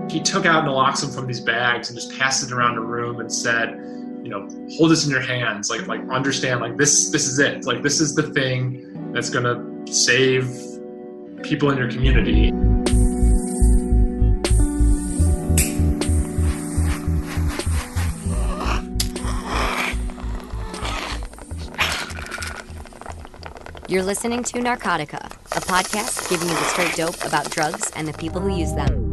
He took out naloxone from these bags and just passed it around the room and said, hold this in your hands, like understand, like this is it, like this is the thing that's gonna save people in your community. You're listening to Narcotica, a podcast giving you the straight dope about drugs and the people who use them.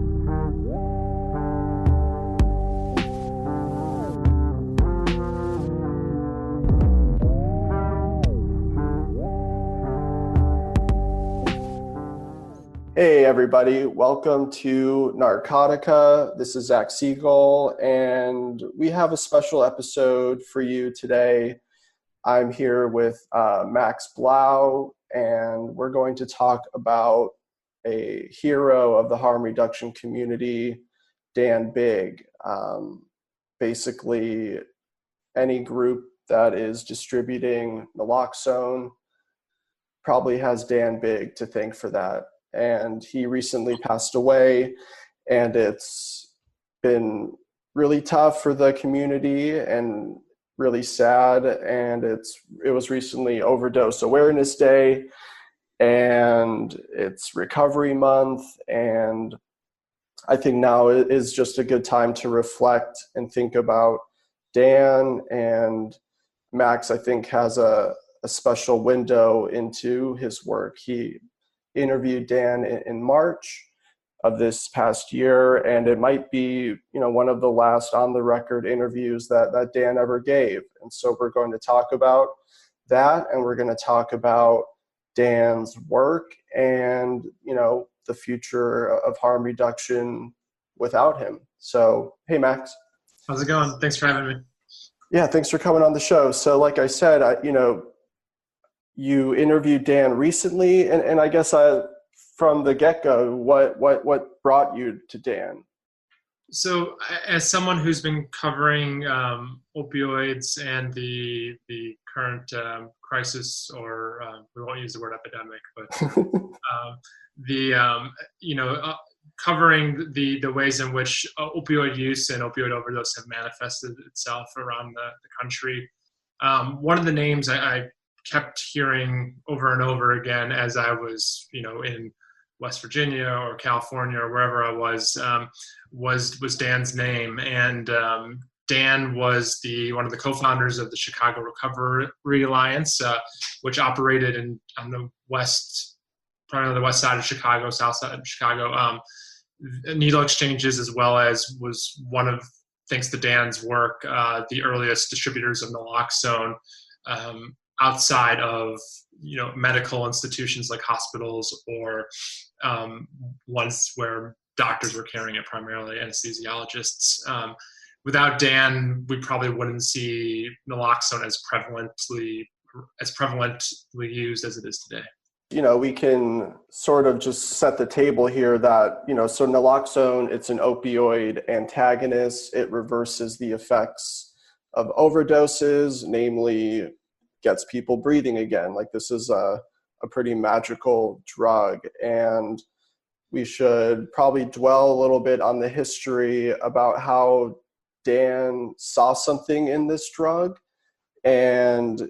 Hey everybody, welcome to Narcotica. This is Zach Siegel, and we have a special episode for you today. I'm here with Max Blau, and we're going to talk about a hero of the harm reduction community, Dan Bigg. Basically, any group that is distributing naloxone probably has Dan Bigg to thank for that. And he recently passed away, and it's been really tough for the community and really sad. And it was recently Overdose Awareness Day, and it's Recovery Month, and I think now is just a good time to reflect and think about Dan. And Max, I think, has a special window into his work. He interviewed Dan in March of this past year, and it might be, one of the last on the record interviews that Dan ever gave. And so we're going to talk about that, and we're going to talk about Dan's work and, the future of harm reduction without him. So, hey, Max. How's it going? Thanks for having me. Yeah, thanks for coming on the show. So like I said, you interviewed Dan recently, and I guess from the get-go, what brought you to Dan? So as someone who's been covering opioids and the current crisis, or we won't use the word epidemic, but covering the ways in which opioid use and opioid overdose have manifested itself around the country, one of the names I kept hearing over and over again as I was, in West Virginia or California or wherever I was Dan's name. And Dan was one of the co-founders of the Chicago Recovery Alliance, which operated on the west side of Chicago, south side of Chicago, needle exchanges, as well as was one of, thanks to Dan's work, the earliest distributors of naloxone, outside of medical institutions like hospitals or ones where doctors were carrying it, primarily anesthesiologists. Without Dan, we probably wouldn't see naloxone as prevalently used as it is today. We can sort of just set the table here that, so naloxone, it's an opioid antagonist. It reverses the effects of overdoses, namely gets people breathing again. Like, this is a pretty magical drug. And we should probably dwell a little bit on the history about how Dan saw something in this drug. And,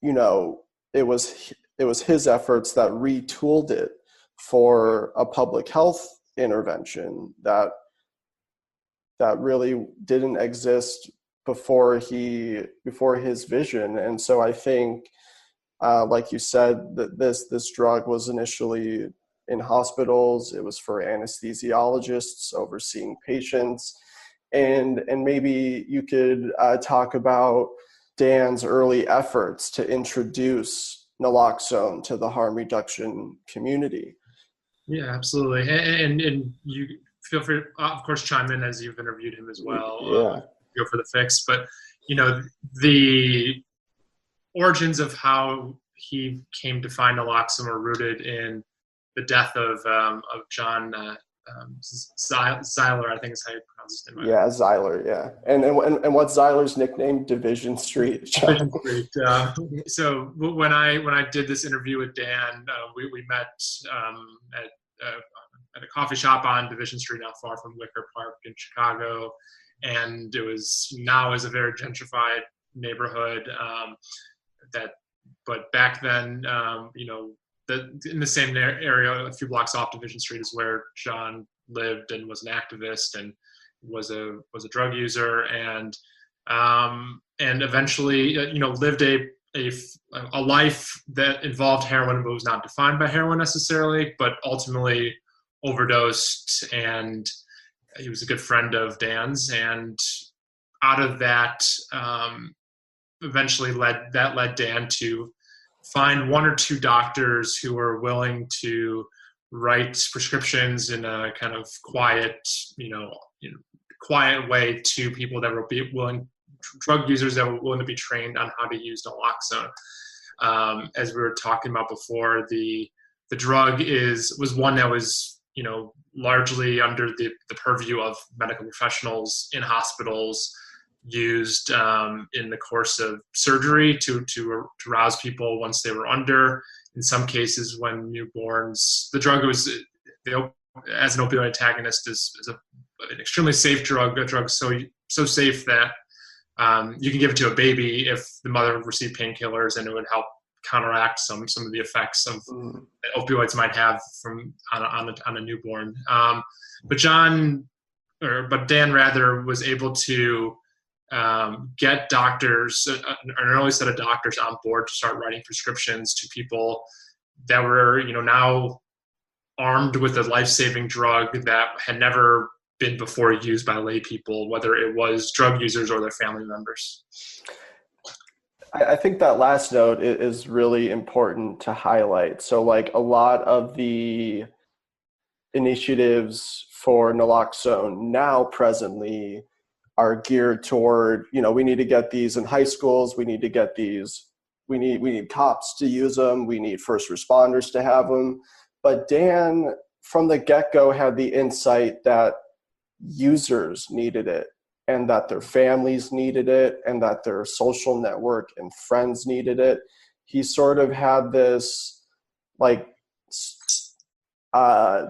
it was his efforts that retooled it for a public health intervention that really didn't exist before his vision. And so I think, like you said, that this drug was initially in hospitals. It was for anesthesiologists overseeing patients. And maybe you could talk about Dan's early efforts to introduce naloxone to the harm reduction community. Yeah, absolutely. And you feel free, of course, chime in as you've interviewed him as well. Yeah. Go for the fix. But, the origins of how he came to find naloxone were rooted in the death of John Zeiler, I think is how you pronounce his name. Yeah, Zeiler, yeah. And what's Zeiler's nickname? Division Street. Division Street. So when I did this interview with Dan, we met at at a coffee shop on Division Street, not far from Wicker Park in Chicago, and it was now is a very gentrified neighborhood. But back then, in the same area, a few blocks off Division Street, is where John lived and was an activist and was a drug user, and eventually, lived a life that involved heroin, but was not defined by heroin necessarily, but ultimately overdosed. And he was a good friend of Dan's, and out of that, eventually led Dan to find one or two doctors who were willing to write prescriptions in a kind of quiet way to people that were drug users that were willing to be trained on how to use naloxone. As we were talking about before, the drug was one that was, largely under the purview of medical professionals in hospitals, used in the course of surgery to rouse people once they were under. In some cases, when newborns, the drug was, as an opioid antagonist, is an extremely safe drug. A drug so safe that you can give it to a baby if the mother received painkillers, and it would help counteract some of the effects of that opioids might have on a newborn. But Dan rather was able to get doctors, an early set of doctors on board to start writing prescriptions to people that were, now armed with a life-saving drug that had never been before used by lay people, whether it was drug users or their family members. I think that last note is really important to highlight. So like a lot of the initiatives for naloxone now presently are geared toward, we need to get these in high schools. We need to get these, we need cops to use them. We need first responders to have them. But Dan, from the get-go, had the insight that users needed it, and that their families needed it, and that their social network and friends needed it. He sort of had this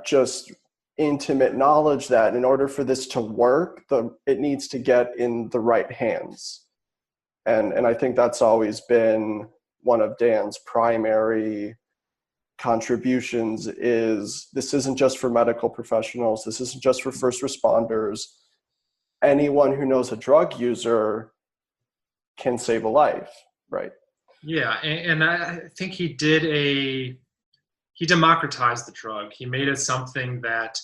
just intimate knowledge that in order for this to work, it needs to get in the right hands. And I think that's always been one of Dan's primary contributions, is this isn't just for medical professionals. This isn't just for first responders. Anyone who knows a drug user can save a life, right? Yeah, and I think he democratized the drug. He made it something that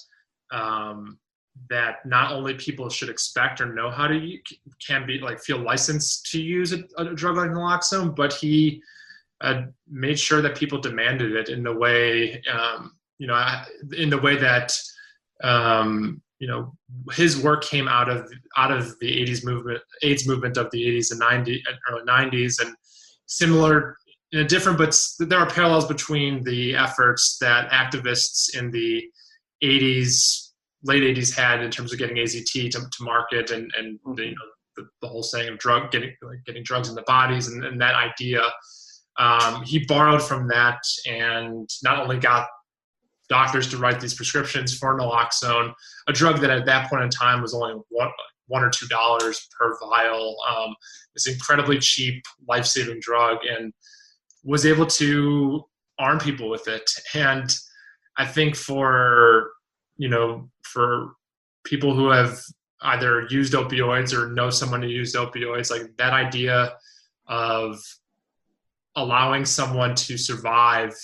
that not only people should expect or know how to feel licensed to use a drug like naloxone, but he made sure that people demanded it in the way, that his work came out of the AIDS movement of the 80s and early 90s, and similar in a different, but there are parallels between the efforts that activists in the 80s, late 80s had in terms of getting AZT to market, and the whole saying of getting drugs in the bodies, and that idea. He borrowed from that and not only got doctors to write these prescriptions for naloxone, a drug that at that point in time was only $1 or $2 per vial. This incredibly cheap, life-saving drug, and was able to arm people with it. And I think for people who have either used opioids or know someone who used opioids, like that idea of allowing someone to survive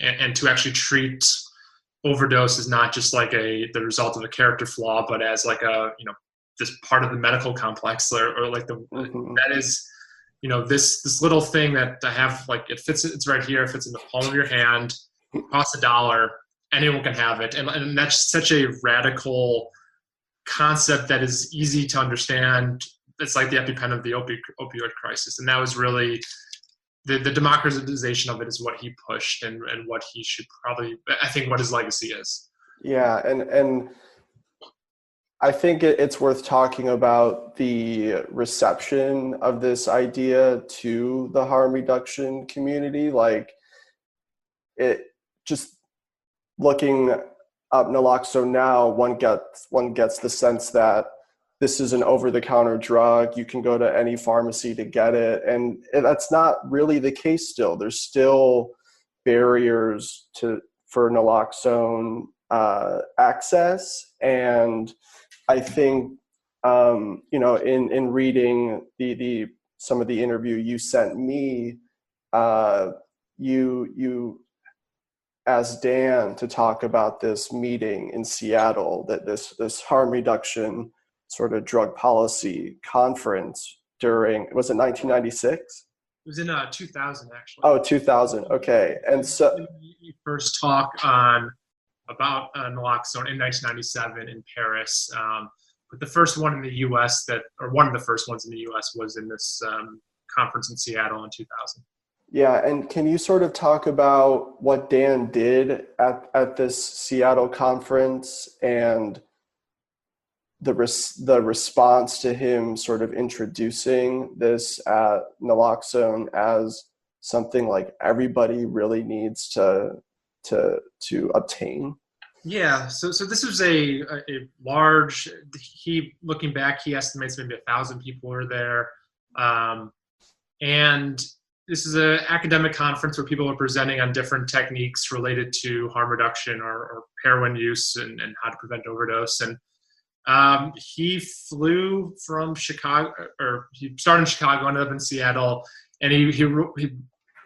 and to actually treat overdose is not just like the result of a character flaw, but as like this part of the medical complex, or like that is, this little thing that I have, like it's right here, it fits in the palm of your hand, costs $1, anyone can have it. And that's such a radical concept that is easy to understand. It's like the EpiPen of the opioid crisis. And that was really the democratization of it is what he pushed, and what he should probably, I think, what his legacy is. Yeah. And I think it's worth talking about the reception of this idea to the harm reduction community. Like, it just looking naloxone now, one gets the sense that this is an over-the-counter drug. You can go to any pharmacy to get it, and that's not really the case. Still, there's still barriers for naloxone access, and I think in reading some of the interview you sent me, you asked Dan to talk about this meeting in Seattle, that this harm reduction sort of drug policy conference was it 1996? It was in 2000, actually. Oh, 2000. Okay. And so you first talk about naloxone in 1997 in Paris. But the first one in the U.S. one of the first ones in the U.S. was in this conference in Seattle in 2000. Yeah, and can you sort of talk about what Dan did at this Seattle conference and the response to him sort of introducing this naloxone as something like everybody really needs to obtain? Yeah, so this was a large. Looking back, he estimates maybe 1,000 people were there, and this is an academic conference where people are presenting on different techniques related to harm reduction or heroin use and how to prevent overdose. And he flew from Chicago, or he started in Chicago, ended up in Seattle, and he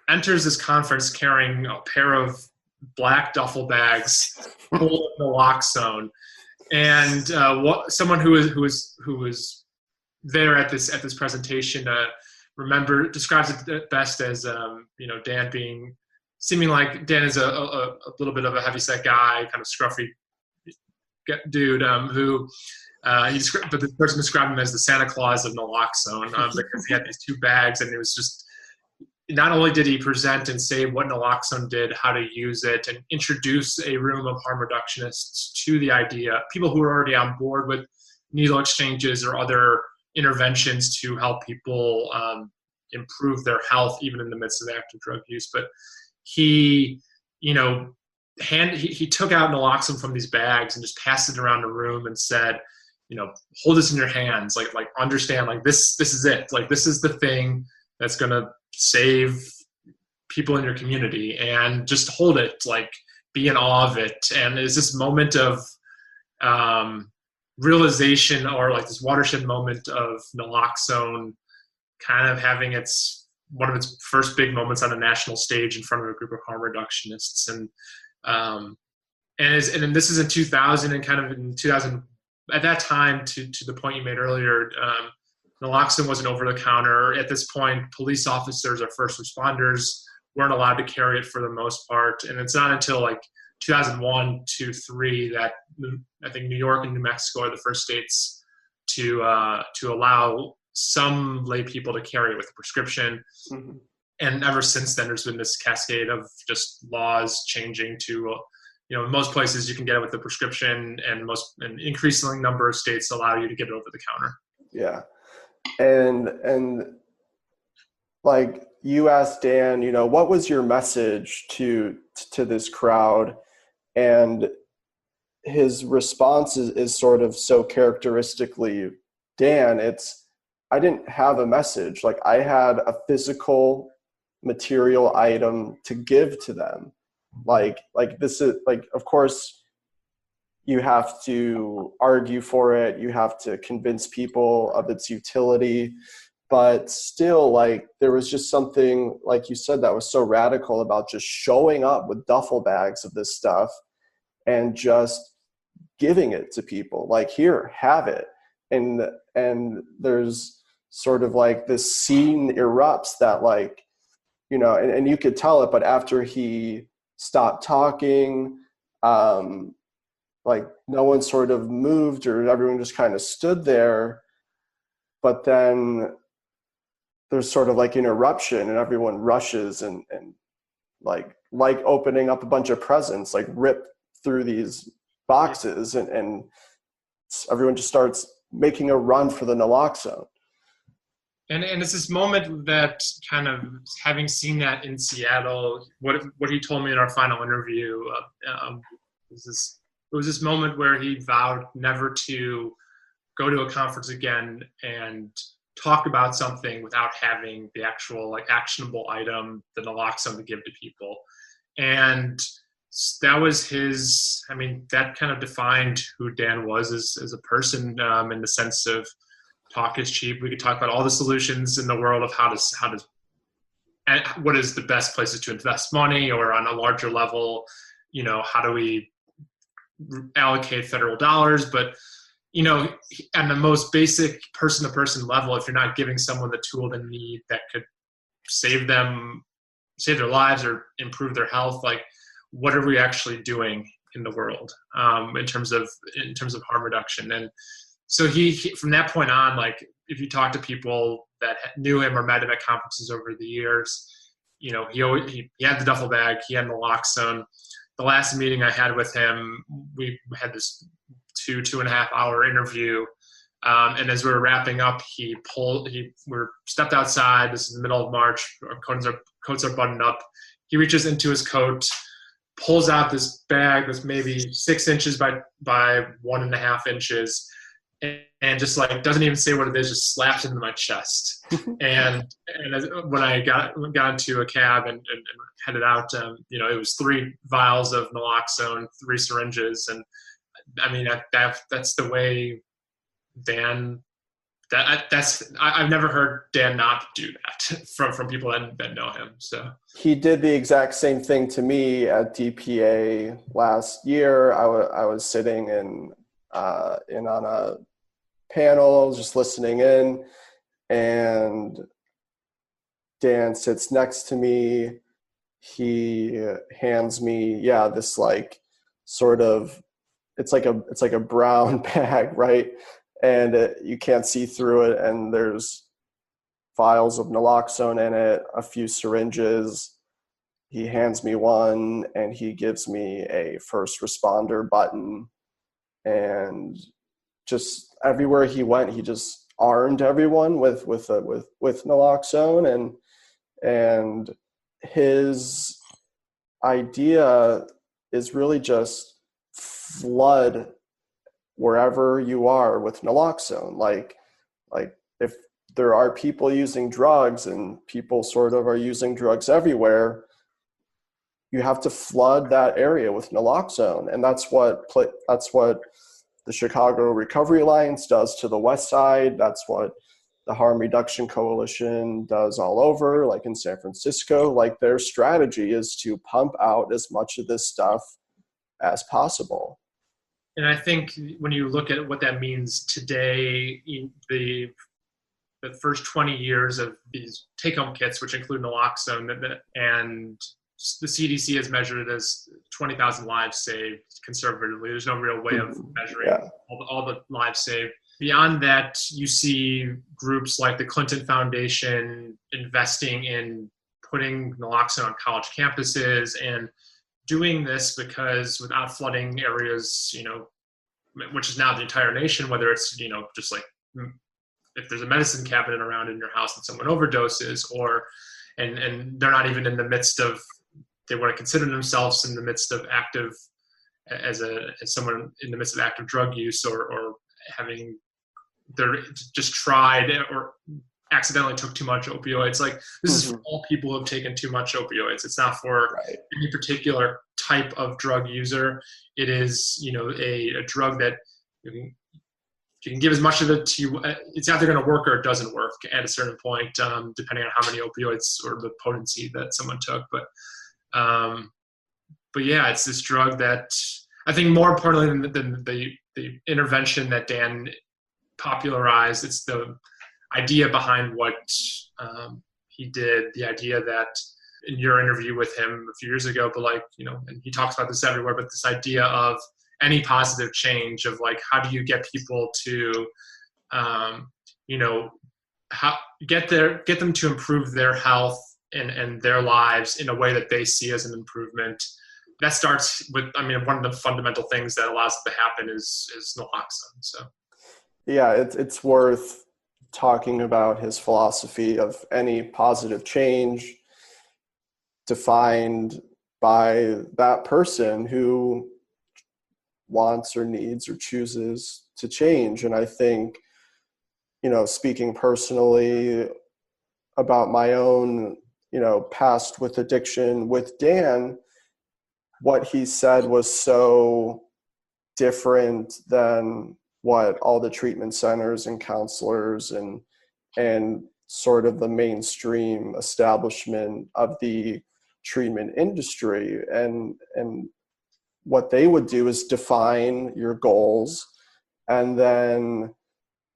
enters this conference carrying a pair of black duffel bags full of naloxone. And someone who was there at this presentation describes it best as Dan seeming like Dan is a little bit of a heavyset guy, kind of scruffy dude who but this person described him as the Santa Claus of naloxone because he had these two bags, and it was just, not only did he present and say what naloxone did, how to use it, and introduce a room of harm reductionists to the idea, people who are already on board with needle exchanges or other interventions to help people improve their health, even in the midst of active drug use. But he took out naloxone from these bags and just passed it around the room and said, hold this in your hands, like understand, like this is it, like this is the thing that's going to save people in your community, and just hold it, like be in awe of it. And there's this moment of realization, or like this watershed moment of naloxone kind of having one of its first big moments on a national stage in front of a group of harm reductionists. And then this is in 2000, and kind of in 2000 at that time, to the point you made earlier, naloxone wasn't over the counter. At this point, police officers or first responders weren't allowed to carry it for the most part. And it's not until like 2001, 2, 3 that I think New York and New Mexico are the first states to allow some lay people to carry it with a prescription. Mm-hmm. And ever since then, there's been this cascade of just laws changing to, in most places you can get it with a prescription, and an increasing number of states allow you to get it over the counter. Yeah. And like you asked Dan, what was your message to this crowd? And his response is sort of so characteristically Dan. I didn't have a message. Like, I had a physical material item to give to them. Like this is like, of course you have to argue for it. You have to convince people of its utility, but still, like, there was just something, like you said, that was so radical about just showing up with duffel bags of this stuff and just giving it to people. Like, here, have it. And there's sort of like this scene erupts that, like, and you could tell it, but after he stopped talking, like no one sort of moved, or everyone just kind of stood there. But then there's sort of like an eruption, and everyone rushes and like opening up a bunch of presents, like rip through these boxes, and everyone just starts making a run for the naloxone. And it's this moment that, kind of having seen that in Seattle, what he told me in our final interview is this it was this moment where he vowed never to go to a conference again and talk about something without having the actual like actionable item, the naloxone, to give to people. And that was his, I mean, that kind of defined who Dan was as a person, in the sense of talk is cheap. We could talk about all the solutions in the world of how to and what is the best places to invest money, or on a larger level, how do we allocate federal dollars? But, on the most basic person-to-person level, if you're not giving someone the tool they need that could save their lives or improve their health, like, what are we actually doing in the world, in terms of harm reduction? And so he from that point on, like, if you talk to people that knew him or met him at conferences over the years, he had the duffel bag, he had naloxone. The last meeting I had with him, we had this 2.5 hour interview. And as we were wrapping up, we stepped outside. This is the middle of March. Our coats are buttoned up. He reaches into his coat, pulls out this bag that's maybe 6 inches by 1.5 inches, and just like doesn't even say what it is, just slaps it into my chest. and when I got into a cab and headed out, it was 3 vials of naloxone, 3 syringes, and I mean that's the way Dan. I've never heard Dan not do that from people that know him. So he did the exact same thing to me at DPA last year. I was sitting in on a panel, just listening in, and Dan sits next to me. He hands me this like sort of it's like a brown bag, right? And you can't see through it, and there's vials of naloxone in it, a few syringes. He hands me one, and he gives me a first responder button, and just everywhere he went, he just armed everyone with naloxone, and his idea is really just flood wherever you are with naloxone. Like if there are people using drugs, and people sort of are using drugs everywhere, you have to flood that area with naloxone. And that's what the Chicago Recovery Alliance does to the West Side. That's what the Harm Reduction Coalition does all over, like in San Francisco. Like, their strategy is to pump out as much of this stuff as possible. And I think when you look at what that means today, the first 20 years of these take-home kits, which include naloxone, and the CDC has measured it as 20,000 lives saved conservatively. There's no real way of measuring all the lives saved. Beyond that, you see groups like the Clinton Foundation investing in putting naloxone on college campuses and doing this because without flooding areas, which is now the entire nation, whether it's, just like if there's a medicine cabinet around in your house and someone overdoses, and they're not even in the midst of, they want to consider themselves in the midst of active, as someone in the midst of active drug use, or having, they're just tried or accidentally took too much opioids. Like, this is for all people who have taken too much opioids. It's not for any particular type of drug user. It is, a drug that you can give as much of it to you. It's either going to work or it doesn't work at a certain point, depending on how many opioids or the potency that someone took. But yeah, it's this drug that I think more importantly than the intervention that Dan popularized, it's the idea behind what he did, the idea that in your interview with him a few years ago, but and he talks about this everywhere, but this idea of any positive change, of like, how do you get people to, get them to improve their health and their lives in a way that they see as an improvement. That starts with, one of the fundamental things that allows it to happen is naloxone. So, yeah, it's worth talking about his philosophy of any positive change defined by that person who wants or needs or chooses to change. And I think, speaking personally about my own, past with addiction with Dan, what he said was so different than what all the treatment centers and counselors and sort of the mainstream establishment of the treatment industry. And what they would do is define your goals, and then,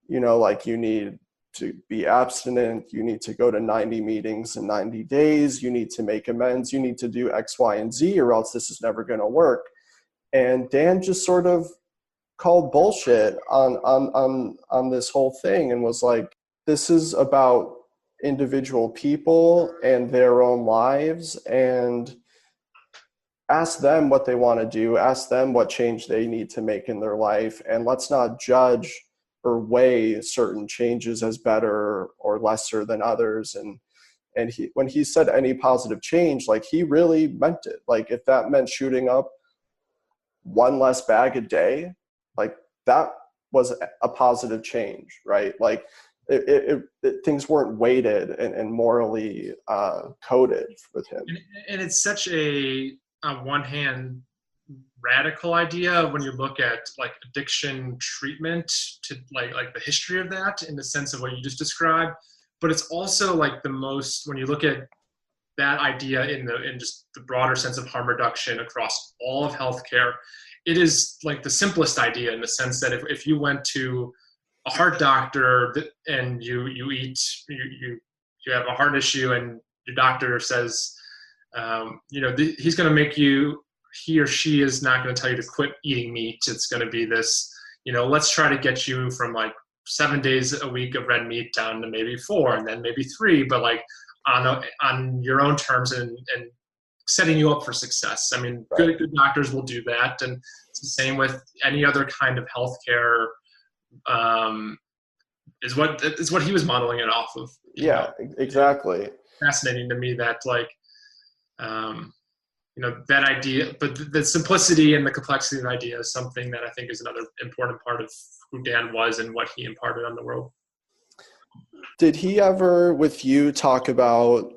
like, you need to be abstinent, you need to go to 90 meetings in 90 days, you need to make amends, you need to do X, Y, and Z, or else this is never going to work. And Dan just sort of called bullshit on this whole thing and was like, this is about individual people and their own lives, and ask them what they want to do, ask them what change they need to make in their life, and let's not judge or weigh certain changes as better or lesser than others. And when he said any positive change, like, he really meant it. Like, if that meant shooting up one less bag a day, like, that was a positive change, right? Like, things weren't weighted and morally coded with him. And it's such on one hand, radical idea when you look at like addiction treatment to like the history of that in the sense of what you just described. But it's also like the most, when you look at that idea in just the broader sense of harm reduction across all of healthcare, it is like the simplest idea in the sense that if you went to a heart doctor and you have a heart issue and your doctor says, he's going to make you, he or she is not going to tell you to quit eating meat. It's going to be this, let's try to get you from like 7 days a week of red meat down to maybe 4 and then maybe 3, but like on your own terms and setting you up for success. I mean, right. good doctors will do that. And it's the same with any other kind of healthcare, is what he was modeling it off of. Yeah, exactly. Fascinating to me that like, that idea, but the simplicity and the complexity of the idea is something that I think is another important part of who Dan was and what he imparted on the world. Did he ever, with you, talk about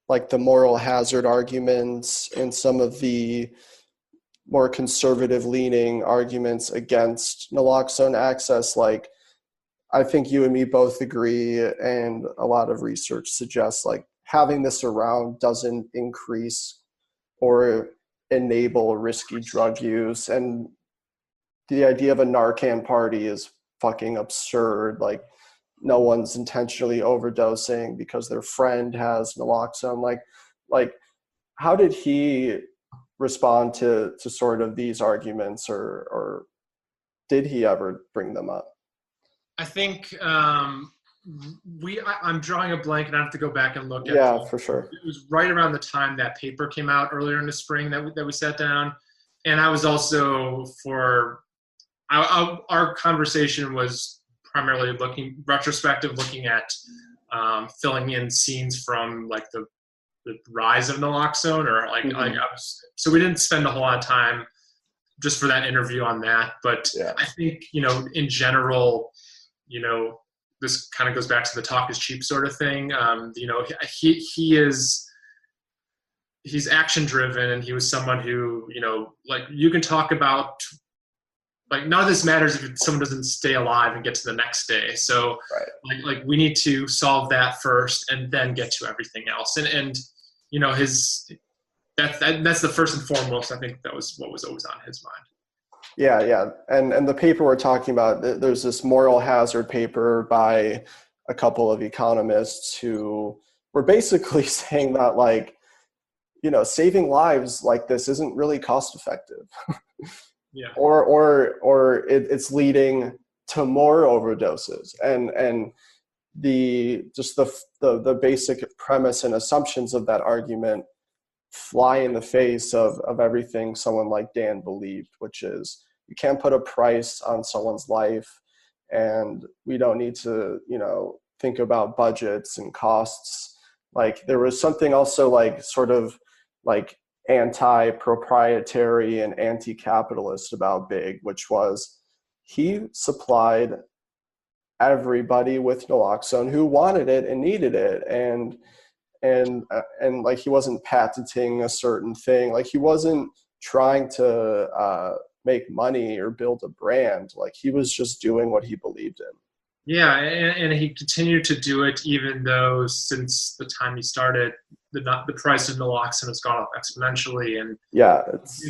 like the moral hazard arguments and some of the more conservative leaning arguments against naloxone access? Like, I think you and me both agree, and a lot of research suggests like having this around doesn't increase or enable risky drug use. And the idea of a Narcan party is fucking absurd. Like, no one's intentionally overdosing because their friend has naloxone. Like how did he respond to sort of these arguments, or did he ever bring them up? I think I'm drawing a blank and I have to go back and look at it. For sure. It was right around the time that paper came out earlier in the spring that we sat down. And I was also our conversation was primarily looking at filling in scenes from like the rise of naloxone or like, mm-hmm. So we didn't spend a whole lot of time just for that interview on that. But yeah. I think, in general, this kind of goes back to the talk is cheap sort of thing. He's action driven, and he was someone who, like, you can talk about, like, none of this matters if someone doesn't stay alive and get to the next day. So right. like we need to solve that first and then get to everything else. And that's the first and foremost. I think that was what was always on his mind. Yeah. And the paper we're talking about, there's this moral hazard paper by a couple of economists who were basically saying that, like, saving lives like this isn't really cost effective. Yeah. Or it's leading to more overdoses. And the basic premise and assumptions of that argument fly in the face of everything someone like Dan believed, which is you can't put a price on someone's life, and we don't need to, think about budgets and costs. Like, there was something also like sort of like anti-proprietary and anti-capitalist about Bigg, which was he supplied everybody with naloxone who wanted it and needed it, and like he wasn't patenting a certain thing, like he wasn't trying to make money or build a brand, like he was just doing what he believed in. Yeah, and he continued to do it even though since the time he started, the price of naloxone has gone up exponentially. And yeah,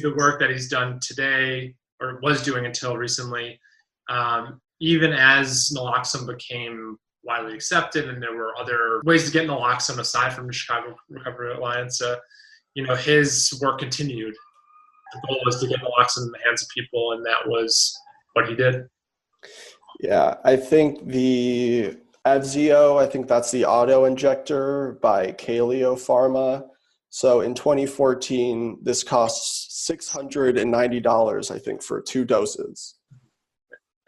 the work that he's done today, or was doing until recently, even as naloxone became widely accepted and there were other ways to get naloxone aside from the Chicago Recovery Alliance, his work continued. The goal was to get naloxone in the hands of people, and that was what he did. Yeah, I think the Evzio, I think that's the auto injector by Kaleo Pharma. So in 2014, this costs $690, I think, for 2 doses.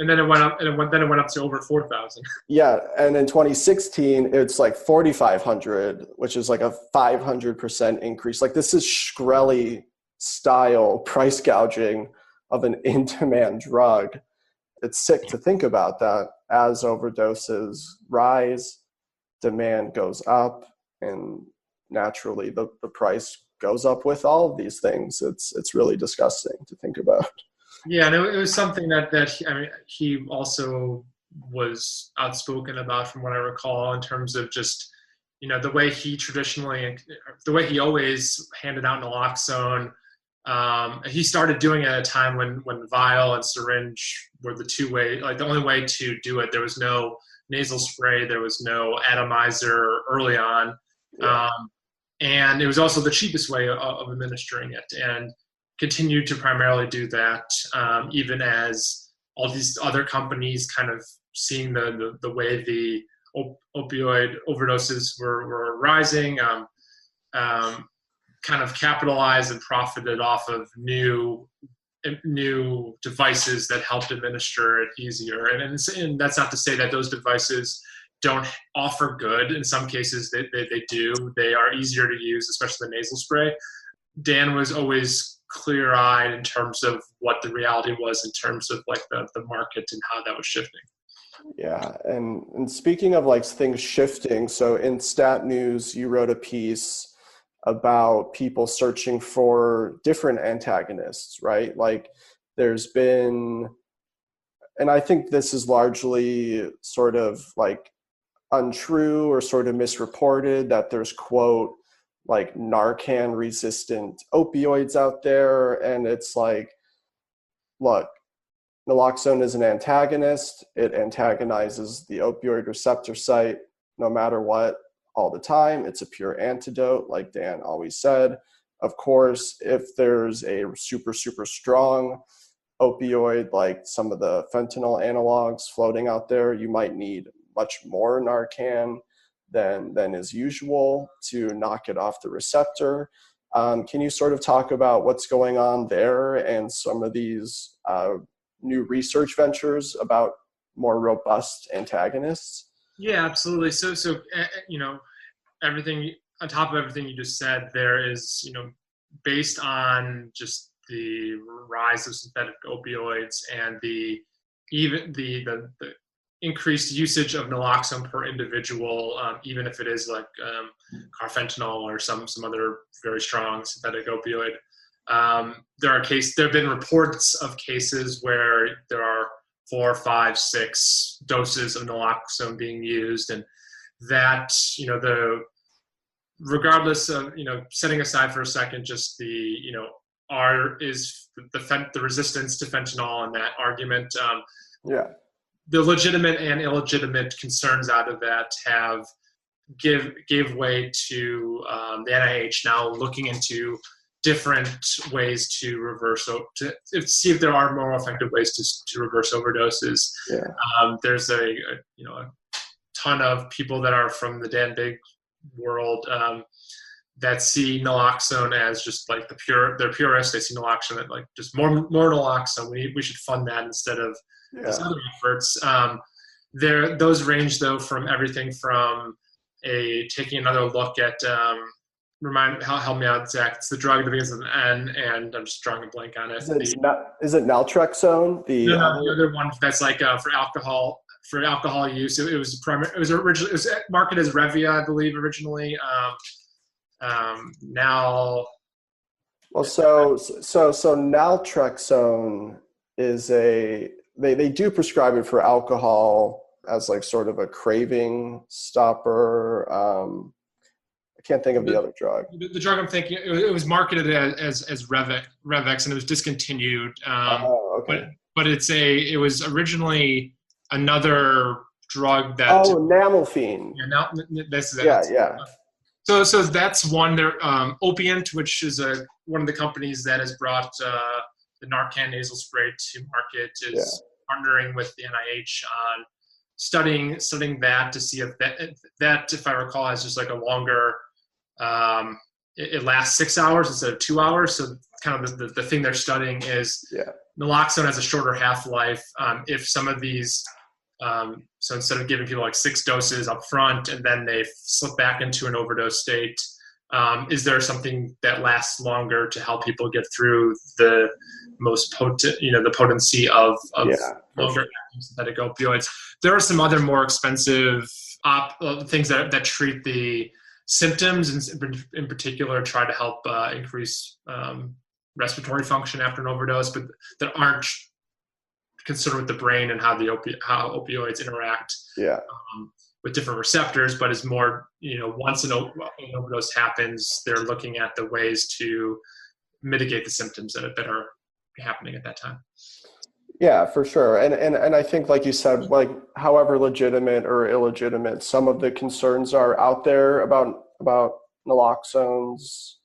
And then it went up, and then it went up to over 4,000. Yeah, and in 2016, it's like 4,500, which is like a 500% increase. Like this is Shkreli style price gouging of an in-demand drug. It's sick to think about that. As overdoses rise, demand goes up, and naturally the price goes up with all of these things. It's really disgusting to think about. Yeah, and it was something that he also was outspoken about, from what I recall, in terms of just, the way he always handed out naloxone. He started doing it at a time when vial and syringe were the only way to do it. There was no nasal spray, there was no atomizer early on. Yeah. And it was also the cheapest way of administering it, and continued to primarily do that, even as all these other companies kind of seeing the way the opioid overdoses were rising, kind of capitalized and profited off of new devices that helped administer it easier. And that's not to say that those devices don't offer good. In some cases, they do. They are easier to use, especially the nasal spray. Dan was always clear-eyed in terms of what the reality was in terms of like the market and how that was shifting. Yeah, and speaking of like things shifting, so in Stat News, you wrote a piece about people searching for different antagonists, right? Like there's been, and I think this is largely sort of like untrue or sort of misreported, that there's, quote, like Narcan resistant opioids out there. And it's like, look, naloxone is an antagonist. It antagonizes the opioid receptor site no matter what, all the time. It's a pure antidote, like Dan always said. Of course, if there's a super, super strong opioid, like some of the fentanyl analogs floating out there, you might need much more Narcan than is usual to knock it off the receptor. Can you sort of talk about what's going on there and some of these new research ventures about more robust antagonists? Yeah, absolutely. So everything on top of everything you just said, there is, based on just the rise of synthetic opioids and the increased usage of naloxone per individual, even if it is like carfentanil or some other very strong synthetic opioid. There have been reports of cases where there are 4, 5, 6 doses of naloxone being used, and that, regardless of, setting aside for a second just the, the resistance to fentanyl and that argument, the legitimate and illegitimate concerns out of that gave way to the NIH now looking into different ways to to see if there are more effective ways to reverse overdoses. Yeah. There's a ton of people that are from the Dan Bigg world that see naloxone as just like they're purists. They see naloxone as like just more naloxone. We should fund that instead of these other efforts. Those range though from everything from taking another look at help me out, Zach. It's the drug that begins with an N, and I'm just drawing a blank on it. Is it naltrexone? The other one that's like for alcohol use. It was marketed as Revia, I believe, originally. Now. Well, so naltrexone is they do prescribe it for alcohol as like sort of a craving stopper. I can't think of the other drug. The drug I'm thinking, it was marketed as Revex, and it was discontinued. Okay. But it was originally another drug that. Oh, Namorphine. Yeah, this is it. Yeah. So that's one there. Opiant, which is one of the companies that has brought the Narcan nasal spray to market, is partnering with the NIH on studying that to see if that, if I recall, has just like a longer. It lasts 6 hours instead of 2 hours. So kind of the thing they're studying is naloxone has a shorter half-life. If some of these, so instead of giving people like 6 doses up front and then they slip back into an overdose state, is there something that lasts longer to help people get through the most potent, the potency of longer synthetic opioids? There are some other more expensive things that treat the symptoms, and in particular try to help increase respiratory function after an overdose, but that aren't concerned with the brain and how opioids interact with different receptors, but is more, once an overdose happens, they're looking at the ways to mitigate the symptoms that are happening at that time. Yeah, for sure. And I think, like you said, like however legitimate or illegitimate some of the concerns are out there about naloxone's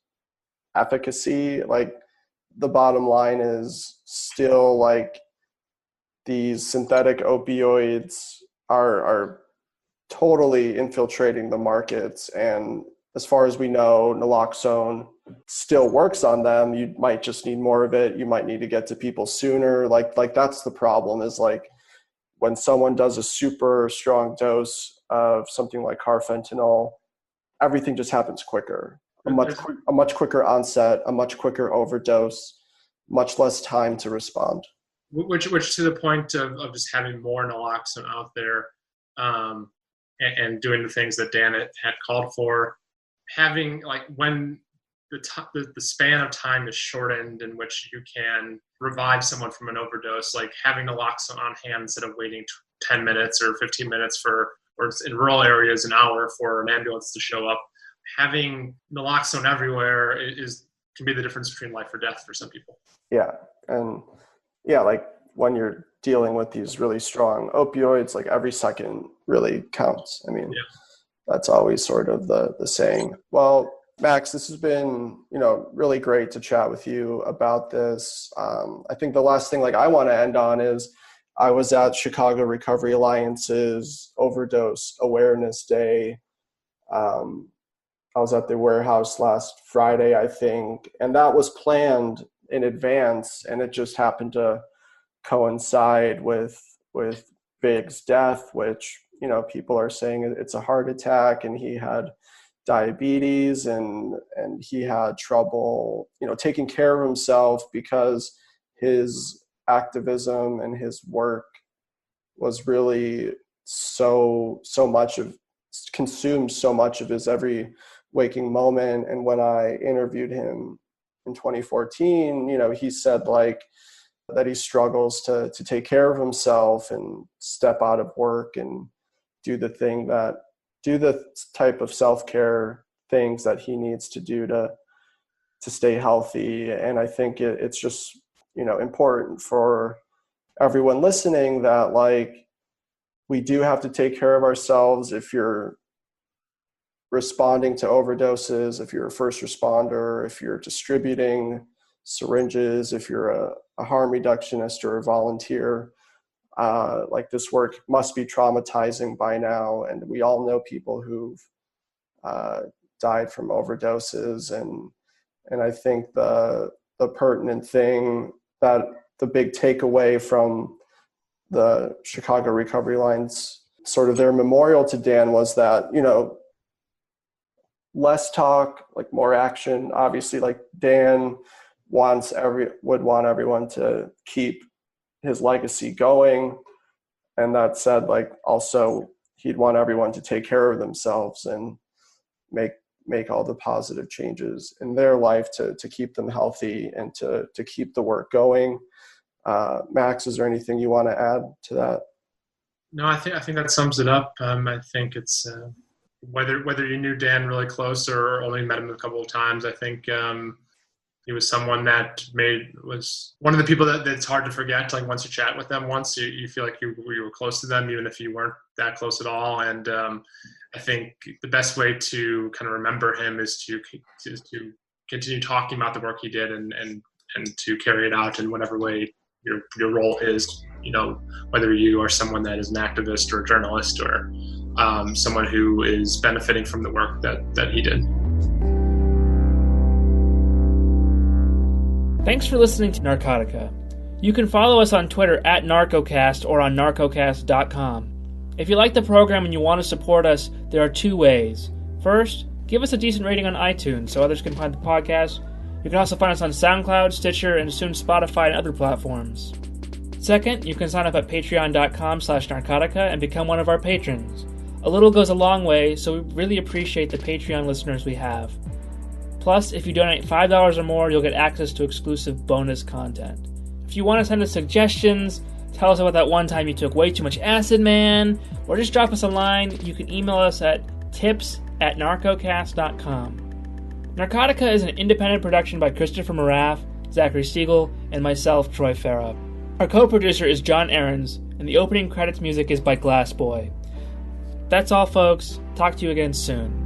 efficacy, like the bottom line is still like these synthetic opioids are totally infiltrating the markets. And as far as we know, naloxone still works on them. You might just need more of it. You might need to get to people sooner. Like that's the problem, is like when someone does a super strong dose of something like carfentanil, everything just happens quicker. A much quicker onset, a much quicker overdose, much less time to respond. Which to the point of just having more naloxone out there, and doing the things that Dan had called for, having like when the span of time is shortened in which you can revive someone from an overdose, like having naloxone on hand instead of waiting 10 minutes or 15 minutes or in rural areas an hour for an ambulance to show up. Having naloxone everywhere can be the difference between life or death for some people. Yeah. And like when you're dealing with these really strong opioids, like every second really counts. I mean, that's always sort of the saying. Well, Max, this has been, really great to chat with you about this. I think the last thing I want to end on is I was at Chicago Recovery Alliance's Overdose Awareness Day. I was at the warehouse last Friday, I think, and that was planned in advance, and it just happened to coincide with Bigg's death, which, people are saying it's a heart attack, and he had diabetes and he had trouble, taking care of himself because his activism and his work was really consumed so much of his every waking moment. And when I interviewed him in 2014, he said that he struggles to take care of himself and step out of work and do the type of self-care things that he needs to do to stay healthy. And I think it's just, important for everyone listening that we do have to take care of ourselves. If you're responding to overdoses, if you're a first responder, if you're distributing syringes, if you're a harm reductionist or a volunteer, this work must be traumatizing by now. And we all know people who've died from overdoses. And I think the pertinent thing, that the big takeaway from the Chicago Recovery Alliance, sort of their memorial to Dan, was that, less talk, like more action. Obviously, like Dan would want everyone to keep his legacy going. And that said, like also he'd want everyone to take care of themselves and make all the positive changes in their life to keep them healthy and to keep the work going. Max, is there anything you want to add to that? No, I think that sums it up. I think it's whether you knew Dan really close or only met him a couple of times. I think he was someone that was one of the people that's hard to forget. Like once you chat with them, once you feel like you were close to them, even if you weren't that close at all. And I think the best way to kind of remember him is to continue talking about the work he did and to carry it out in whatever way your role is, whether you are someone that is an activist or a journalist or someone who is benefiting from the work that he did. Thanks for listening to Narcotica. You can follow us on Twitter at Narcocast or on narcocast.com. If you like the program and you want to support us, there are two ways. First, give us a decent rating on iTunes so others can find the podcast. You can also find us on SoundCloud, Stitcher, and soon Spotify and other platforms. Second, you can sign up at patreon.com/narcotica and become one of our patrons. A little goes a long way, so we really appreciate the Patreon listeners we have. Plus, if you donate $5 or more, you'll get access to exclusive bonus content. If you want to send us suggestions, tell us about that one time you took way too much acid, man, or just drop us a line, you can email us at tips@narcocast.com. Narcotica is an independent production by Christopher Moraff, Zachary Siegel, and myself, Troy Farah. Our co-producer is John Ahrens, and the opening credits music is by Glass Boy. That's all, folks. Talk to you again soon.